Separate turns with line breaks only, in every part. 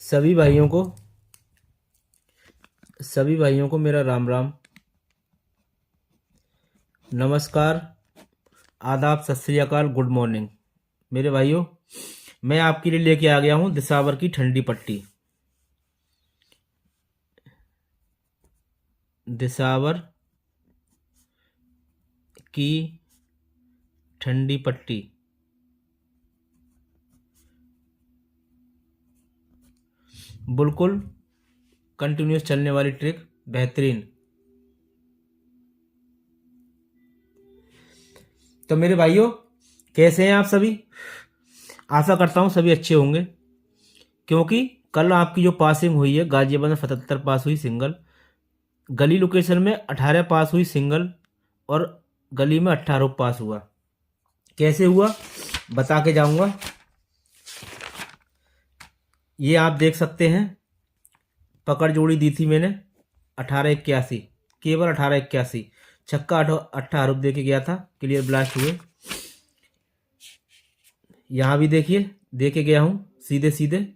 सभी भाइयों को मेरा राम राम, नमस्कार, आदाब, सत श्री अकाल, गुड मॉर्निंग। मेरे भाइयों, मैं आपके लिए लेके आ गया हूँ दिसावर की ठंडी पट्टी। दिसावर की ठंडी पट्टी बिल्कुल कंटिन्यूस चलने वाली ट्रिक, बेहतरीन। तो मेरे भाइयों, कैसे हैं आप सभी? आशा करता हूँ सभी अच्छे होंगे, क्योंकि कल आपकी जो पासिंग हुई है, गाजियाबाद में 77 पास हुई सिंगल, गली लोकेशन में 18 पास हुई सिंगल, और गली में 18 पास हुआ। कैसे हुआ बता के जाऊंगा। ये आप देख सकते हैं, पकड़ जोड़ी दी थी मैंने 1881, केवल 1881, छक्का 18 दे के गया था, क्लियर ब्लास्ट हुए। यहाँ भी देखिए, दे के गया हूँ सीधे सीधे,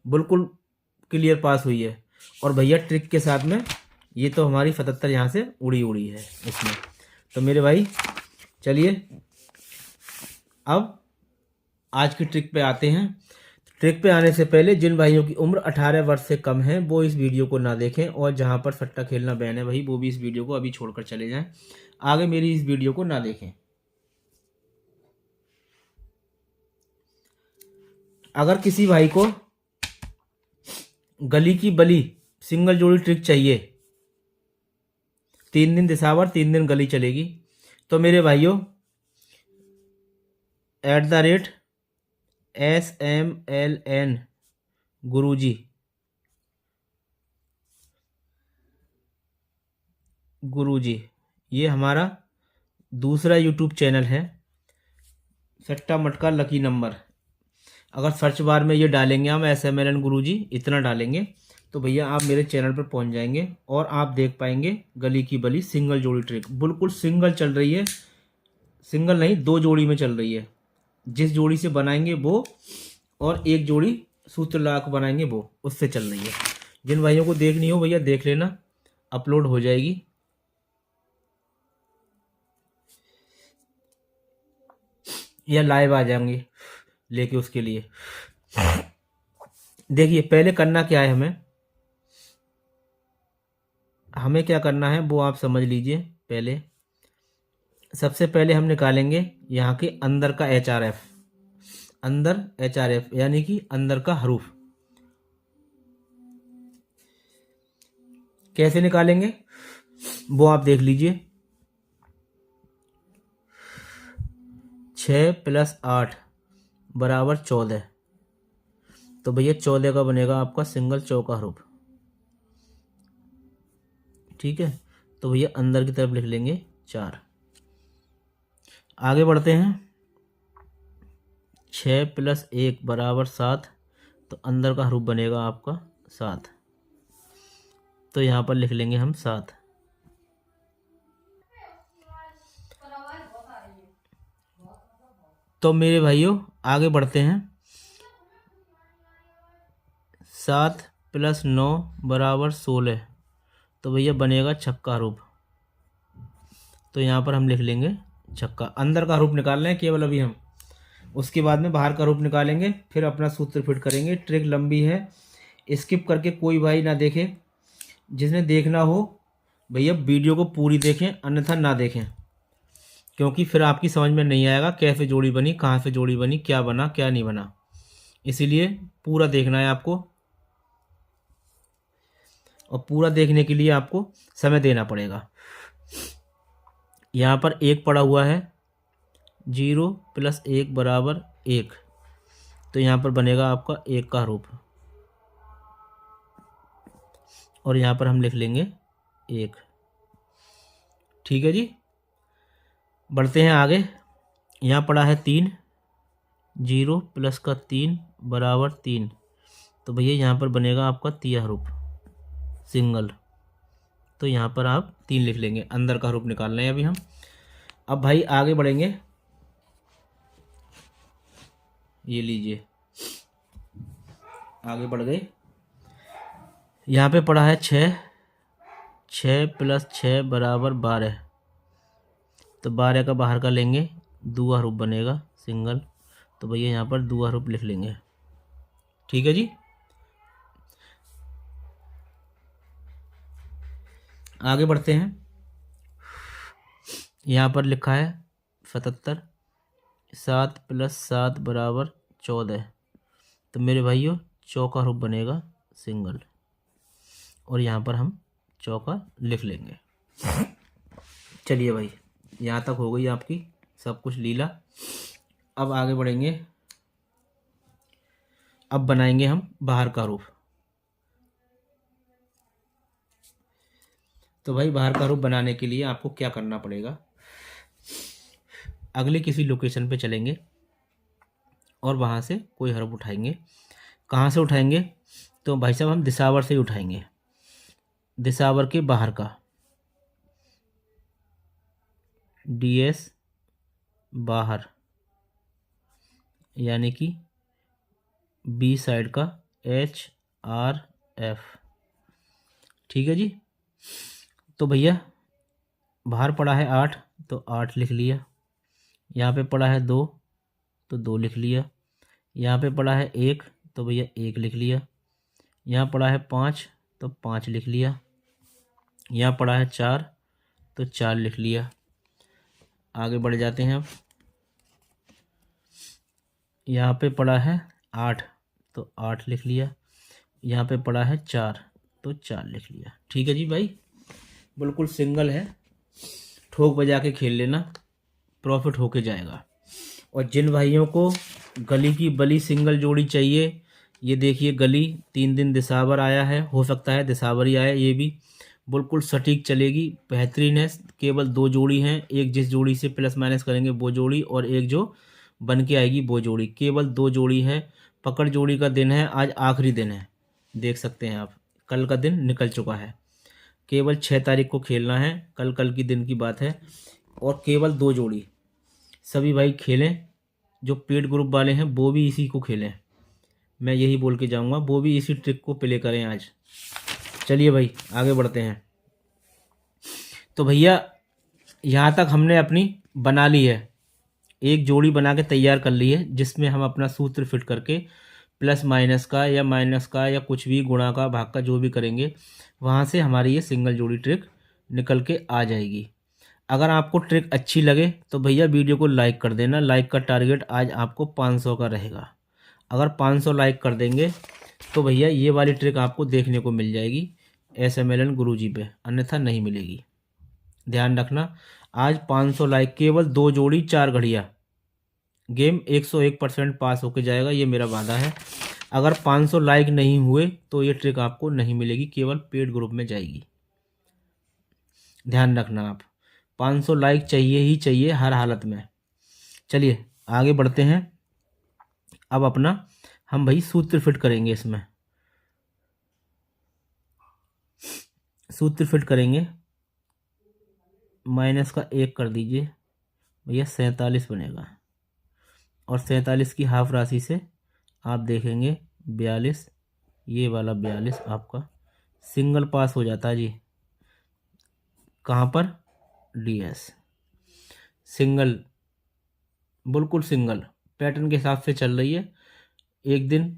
बिल्कुल क्लियर पास हुई है। और भैया ट्रिक के साथ में ये तो हमारी 77 यहाँ से उड़ी है इसमें। तो मेरे भाई चलिए अब आज की ट्रिक पे आते हैं। ट्रिक पे आने से पहले जिन भाइयों की उम्र 18 वर्ष से कम है वो इस वीडियो को ना देखें, और जहां पर सट्टा खेलना बैन है भाई, वो भी इस वीडियो को अभी छोड़कर चले जाएं, आगे मेरी इस वीडियो को ना देखें। अगर किसी भाई को गली की बली सिंगल जोड़ी ट्रिक चाहिए, 3 दिन दिसावर 3 दिन गली चलेगी, तो मेरे भाइयों @SMLN गुरुजी, ये हमारा दूसरा यूट्यूब चैनल है, सट्टा मटका लकी नंबर। अगर सर्च बार में ये डालेंगे हम SMLN गुरुजी, इतना डालेंगे तो भैया आप मेरे चैनल पर पहुंच जाएंगे, और आप देख पाएंगे गली की बली सिंगल जोड़ी ट्रिक। बिल्कुल सिंगल चल रही है, सिंगल नहीं 2 जोड़ी में चल रही है। जिस जोड़ी से बनाएंगे वो, और एक जोड़ी सूत्र लगा के बनाएंगे वो, उससे चल रही है। जिन भाइयों को देखनी हो भैया देख लेना, अपलोड हो जाएगी। या लाइव आ जाएंगे लेके, उसके लिए देखिए पहले करना क्या है, हमें क्या करना है वो आप समझ लीजिए। पहले सबसे पहले हम निकालेंगे यहाँ के अंदर का HRF, अंदर HRF यानी कि अंदर का हरूफ। कैसे निकालेंगे वो आप देख लीजिए। 6 + 8 = 14, तो भैया 14 का बनेगा आपका सिंगल चौका हरूफ। ठीक है, तो भैया अंदर की तरफ लिख लेंगे 4। आगे बढ़ते हैं। 6 + 1 = 7, तो अंदर का हरूफ बनेगा आपका 7, तो यहाँ पर लिख लेंगे हम 7। तो मेरे भाइयों आगे बढ़ते हैं। 7 + 9 = 16, तो भैया बनेगा छक्का हरूफ, तो यहाँ पर हम लिख लेंगे छक्का। अंदर का हरूफ निकाल रहे हैं केवल अभी हम, उसके बाद में बाहर का हरूफ निकालेंगे, फिर अपना सूत्र फिट करेंगे। ट्रिक लंबी है, स्किप करके कोई भाई ना देखे। जिसने देखना हो भैया वीडियो को पूरी देखें, अन्यथा ना देखें, क्योंकि फिर आपकी समझ में नहीं आएगा कैसे जोड़ी बनी, कहाँ से जोड़ी बनी, क्या बना क्या नहीं बना। इसीलिए पूरा देखना है आपको, और पूरा देखने के लिए आपको समय देना पड़ेगा। यहाँ पर 1 पड़ा हुआ है, 0 + 1 = 1, तो यहाँ पर बनेगा आपका 1 का हरूफ, और यहाँ पर हम लिख लेंगे 1। ठीक है जी, बढ़ते हैं आगे। यहाँ पड़ा है 3, 0 + 3 = 3, तो भैया यहाँ पर बनेगा आपका 3 हरूफ सिंगल, तो यहाँ पर आप 3 लिख लेंगे। अंदर का हरूफ निकाल रहे हैं अभी हम। अब भाई आगे बढ़ेंगे, ये लीजिए आगे बढ़ गए। यहाँ पे पड़ा है 6, 6 + 6 = 12। तो 12 का बाहर का लेंगे, दूसरा रूप बनेगा सिंगल। तो भैया यहाँ पर दूसरा रूप लिख लेंगे। ठीक है जी। आगे बढ़ते हैं। यहाँ पर लिखा है 77, 7 + 7 = 14। तो मेरे भाइयों चौका रूप बनेगा सिंगल, और यहाँ पर हम चौका लिख लेंगे। चलिए भाई, यहाँ तक हो गई आपकी सब कुछ लीला। अब आगे बढ़ेंगे। अब बनाएंगे हम बाहर का रूप। तो भाई बाहर का रूप बनाने के लिए आपको क्या करना पड़ेगा, अगले किसी लोकेशन पे चलेंगे और वहाँ से कोई हर्फ उठाएंगे। कहाँ से उठाएंगे, तो भाई साहब हम दिसावर से ही उठाएंगे, दिसावर के बाहर का DS बाहर, यानी कि B साइड का HRF। ठीक है जी। तो भैया बाहर पड़ा है 8, तो 8 लिख लिया। यहाँ पे पड़ा है 2, तो 2 लिख लिया। यहाँ पे पड़ा है 1, तो भैया 1 लिख लिया। यहाँ पड़ा है 5, तो 5 लिख लिया। यहाँ पड़ा है 4, तो 4 लिख लिया। आगे बढ़ जाते हैं अब। यहाँ पे पड़ा है 8, तो 8 लिख लिया। यहाँ पे पड़ा है 4, तो 4 लिख लिया। ठीक है जी भाई, बिल्कुल सिंगल है, ठोक बजा के खेल लेना, प्रॉफिट होके जाएगा। और जिन भाइयों को गली की बली सिंगल जोड़ी चाहिए, ये देखिए गली 3 दिन दिसावर आया है, हो सकता है दिसावर ही आया, ये भी बिल्कुल सटीक चलेगी, बेहतरीन है। केवल 2 जोड़ी हैं, एक जिस जोड़ी से प्लस माइनस करेंगे वो जोड़ी, और एक जो बन के आएगी वो जोड़ी। केवल 2 जोड़ी है। पकड़ जोड़ी का दिन है, आज आखिरी दिन है, देख सकते हैं आप, कल का दिन निकल चुका है। केवल 6 तारीख को खेलना है, कल की दिन की बात है। और केवल 2 जोड़ी, सभी भाई खेलें। जो पेड ग्रुप वाले हैं वो भी इसी को खेलें, मैं यही बोल के जाऊंगा, वो भी इसी ट्रिक को प्ले करें आज। चलिए भाई आगे बढ़ते हैं। तो भैया यहाँ तक हमने अपनी बना ली है, एक जोड़ी बना के तैयार कर ली है, जिसमें हम अपना सूत्र फिट करके प्लस माइनस का या माइनस का या कुछ भी गुणा का भाग का जो भी करेंगे, वहाँ से हमारी ये सिंगल जोड़ी ट्रिक निकल के आ जाएगी। अगर आपको ट्रिक अच्छी लगे तो भैया वीडियो को लाइक कर देना। लाइक का टारगेट आज आपको 500 का रहेगा। अगर 500 लाइक कर देंगे तो भैया ये वाली ट्रिक आपको देखने को मिल जाएगी SMLN गुरुजी पे, अन्यथा नहीं मिलेगी। ध्यान रखना, आज 500 लाइक, केवल 2 जोड़ी 4 घड़िया, गेम 101% पास होके जाएगा, ये मेरा वादा है। अगर 500 लाइक नहीं हुए तो ये ट्रिक आपको नहीं मिलेगी, केवल पेड ग्रुप में जाएगी। ध्यान रखना आप, 500 लाइक चाहिए ही चाहिए हर हालत में। चलिए आगे बढ़ते हैं। अब अपना हम भाई सूत्र फिट करेंगे, इसमें सूत्र फिट करेंगे। माइनस का 1 कर दीजिए भैया, 47 बनेगा। और 47 की हाफ राशि से आप देखेंगे 42, ये वाला 42 आपका सिंगल पास हो जाता है जी। कहाँ पर, DS सिंगल, बिल्कुल सिंगल पैटर्न के हिसाब से चल रही है। एक दिन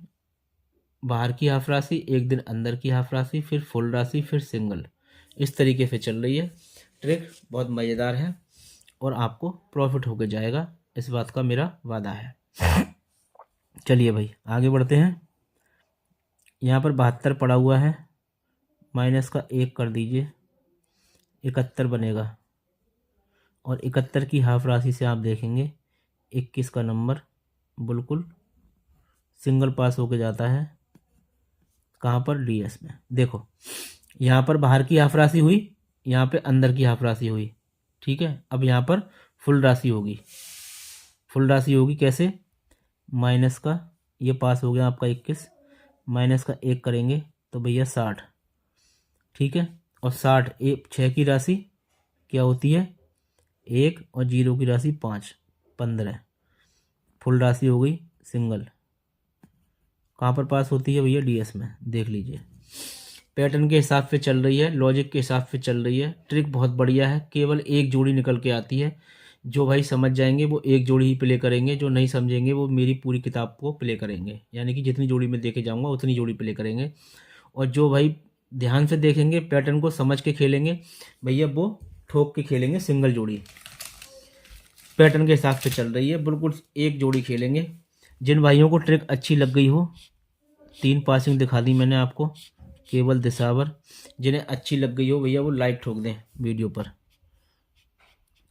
बाहर की हाफ राशि, एक दिन अंदर की हाफ राशि, फिर फुल राशि, फिर सिंगल, इस तरीके से चल रही है ट्रिक। बहुत मज़ेदार है और आपको प्रॉफिट होकर जाएगा, इस बात का मेरा वादा है। चलिए भाई आगे बढ़ते हैं। यहाँ पर 72 पड़ा हुआ है, माइनस का 1 कर दीजिए, 71 बनेगा। और 71 की हाफ राशि से आप देखेंगे 21 का नंबर बिल्कुल सिंगल पास होके जाता है। कहाँ पर, DS में। देखो यहाँ पर बाहर की हाफ राशि हुई, यहाँ पे अंदर की हाफ राशि हुई, ठीक है। अब यहाँ पर फुल राशि होगी। फुल राशि होगी कैसे, माइनस का, ये पास हो गया आपका 21, माइनस का 1 करेंगे तो भैया 60, ठीक है। और 60, 6 की राशि क्या होती है 1, और 0 की राशि 5, 15, फुल राशि हो गई सिंगल। कहाँ पर पास होती है भैया, DS में, देख लीजिए। पैटर्न के हिसाब से चल रही है, लॉजिक के हिसाब से चल रही है। ट्रिक बहुत बढ़िया है, केवल एक जोड़ी निकल के आती है। जो भाई समझ जाएंगे वो एक जोड़ी ही प्ले करेंगे, जो नहीं समझेंगे वो मेरी पूरी किताब को प्ले करेंगे, यानी कि जितनी जोड़ी मैं देके जाऊंगा उतनी जोड़ी प्ले करेंगे। और जो भाई ध्यान से देखेंगे, पैटर्न को समझ के खेलेंगे, भैया वो ठोक के खेलेंगे सिंगल जोड़ी। पैटर्न के हिसाब से चल रही है, बिल्कुल एक जोड़ी खेलेंगे। जिन भाइयों को ट्रिक अच्छी लग गई हो, 3 पासिंग दिखा दी मैंने आपको, केवल दिसावर। जिन्हें अच्छी लग गई हो भैया वो लाइक ठोक दें वीडियो पर।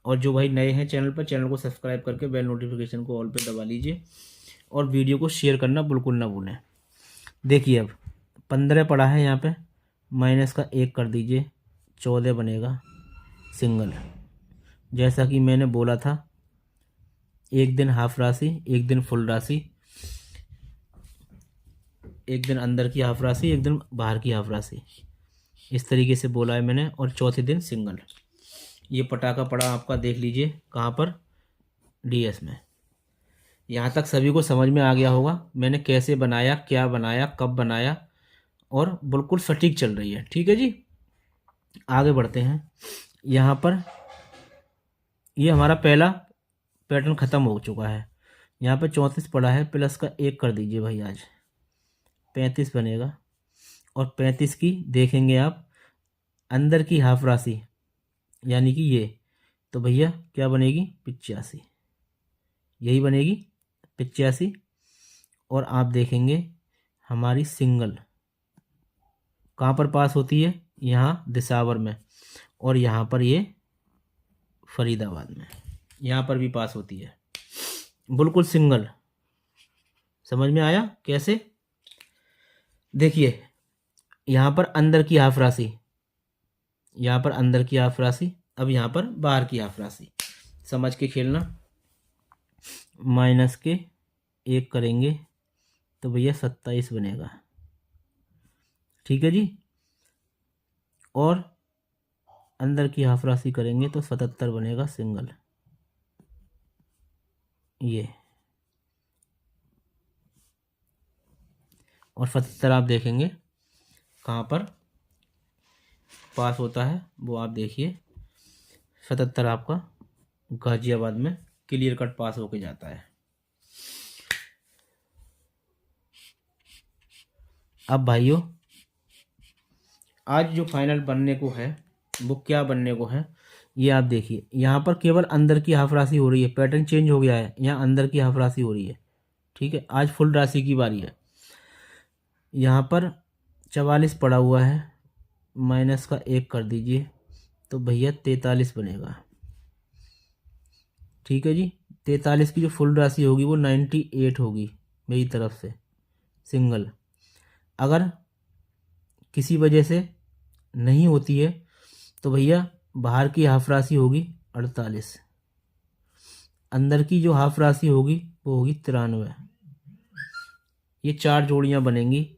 और जो भाई नए हैं चैनल पर, चैनल को सब्सक्राइब करके बेल नोटिफिकेशन को ऑल पे दबा लीजिए और वीडियो को शेयर करना बिल्कुल ना भूलें। देखिए अब 15 पड़ा है यहाँ पे, माइनस का 1 कर दीजिए, 14 बनेगा सिंगल। जैसा कि मैंने बोला था, एक दिन हाफ राशि, एक दिन फुल राशि, एक दिन अंदर की हाफ राशि, एक दिन बाहर की हाफ राशि, इस तरीके से बोला है मैंने। और चौथे दिन सिंगल। ये पटाखा पड़ा आपका, देख लीजिए कहाँ पर, डीएस में। यहाँ तक सभी को समझ में आ गया होगा मैंने कैसे बनाया, क्या बनाया, कब बनाया, और बिल्कुल सटीक चल रही है। ठीक है जी, आगे बढ़ते हैं। यहाँ पर ये हमारा पहला पैटर्न ख़त्म हो चुका है। यहाँ पे 34 पड़ा है, प्लस का 1 कर दीजिए भाई, आज 35 बनेगा। और 35 की देखेंगे आप अंदर की हाफ राशि, यानी कि ये, तो भैया क्या बनेगी, 85, यही बनेगी 85। और आप देखेंगे हमारी सिंगल कहाँ पर पास होती है, यहाँ दिसावर में, और यहाँ पर ये फरीदाबाद में, यहाँ पर भी पास होती है बिल्कुल सिंगल। समझ में आया कैसे? देखिए यहाँ पर अंदर की हाफ राशि, यहाँ पर अंदर की हाफ राशि, अब यहाँ पर बाहर की हाफ राशि, समझ के खेलना। माइनस के 1 करेंगे तो भैया 27 बनेगा। ठीक है जी। और अंदर की हाफ राशि करेंगे तो 77 बनेगा सिंगल। ये और 77 आप देखेंगे कहाँ पर पास होता है, वो आप देखिए। 77 आपका गाजियाबाद में क्लियर कट पास होके जाता है। अब भाइयों आज जो फाइनल बनने को है वो क्या बनने को है, ये आप देखिए। यहाँ पर केवल अंदर की हाफ राशि हो रही है, पैटर्न चेंज हो गया है, यहाँ अंदर की हाफ राशि हो रही है। ठीक है, आज फुल राशि की बारी है। यहाँ पर 44 पड़ा हुआ है, माइनस का 1 कर दीजिए तो भैया 43 बनेगा। ठीक है जी। 43 की जो फुल राशि होगी वो 98 होगी मेरी तरफ से सिंगल। अगर किसी वजह से नहीं होती है तो भैया बाहर की हाफ राशि होगी 48, अंदर की जो हाफ राशि होगी वो होगी 93। ये 4 जोड़ियां बनेंगी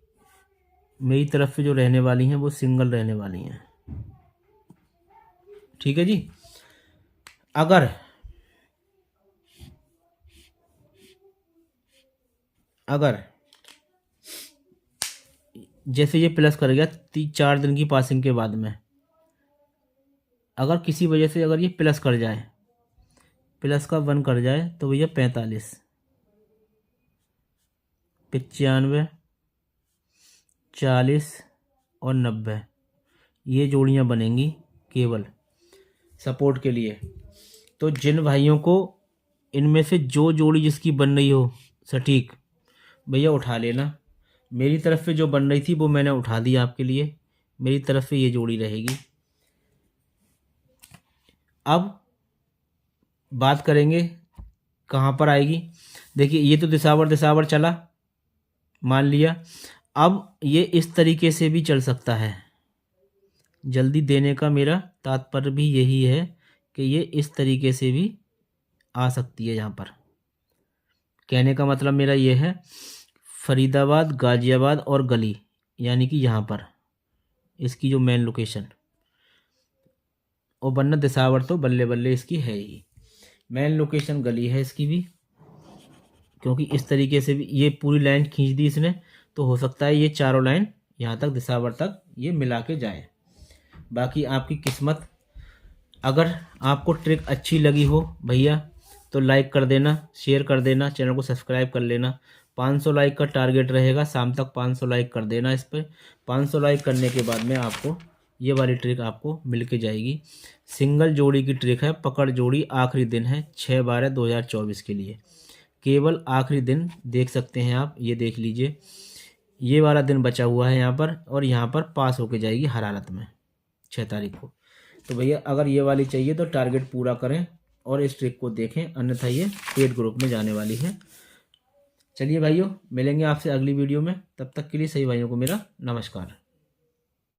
मेरी तरफ से, जो रहने वाली हैं वो सिंगल रहने वाली हैं। ठीक है जी। अगर जैसे ये प्लस कर गया 4 दिन की पासिंग के बाद में, अगर किसी वजह से अगर ये प्लस कर जाए, प्लस का 1 कर जाए तो भैया 45, 95, 40 और 90, ये जोड़ियां बनेंगी केवल सपोर्ट के लिए। तो जिन भाइयों को इनमें से जो जोड़ी जिसकी बन रही हो सटीक, भैया उठा लेना। मेरी तरफ से जो बन रही थी वो मैंने उठा दी आपके लिए, मेरी तरफ से ये जोड़ी रहेगी। अब बात करेंगे कहाँ पर आएगी। देखिए ये तो दिसावर चला, मान लिया। अब ये इस तरीके से भी चल सकता है। जल्दी देने का मेरा तात्पर्य भी यही है कि ये इस तरीके से भी आ सकती है। यहाँ पर कहने का मतलब मेरा ये है, फरीदाबाद, गाजियाबाद और गली, यानी कि यहाँ पर इसकी जो मेन लोकेशन, और वरना दिसावर तो बल्ले बल्ले इसकी है ही। मेन लोकेशन गली है इसकी भी, क्योंकि इस तरीके से भी ये पूरी लाइन खींच दी इसने, तो हो सकता है ये चारों लाइन यहाँ तक दिशावर्तक ये मिला के जाए। बाकी आपकी किस्मत। अगर आपको ट्रिक अच्छी लगी हो भैया तो लाइक कर देना, शेयर कर देना, चैनल को सब्सक्राइब कर लेना। 500 लाइक का टारगेट रहेगा, शाम तक 500 लाइक कर देना इस पर। 500 लाइक करने के बाद में आपको ये वाली ट्रिक आपको मिल के जाएगी। सिंगल जोड़ी की ट्रिक है, पकड़ जोड़ी आखिरी दिन है 6/12/2024 के लिए। केवल आखिरी दिन देख सकते हैं आप, ये देख लीजिए, ये वाला दिन बचा हुआ है यहाँ पर, और यहाँ पर पास होके जाएगी हरारत में 6 तारीख को। तो भैया अगर ये वाली चाहिए तो टारगेट पूरा करें और इस ट्रिक को देखें, अन्यथा ये पेड ग्रुप में जाने वाली है। चलिए भाइयों, मिलेंगे आपसे अगली वीडियो में, तब तक के लिए सभी भाइयों को मेरा नमस्कार।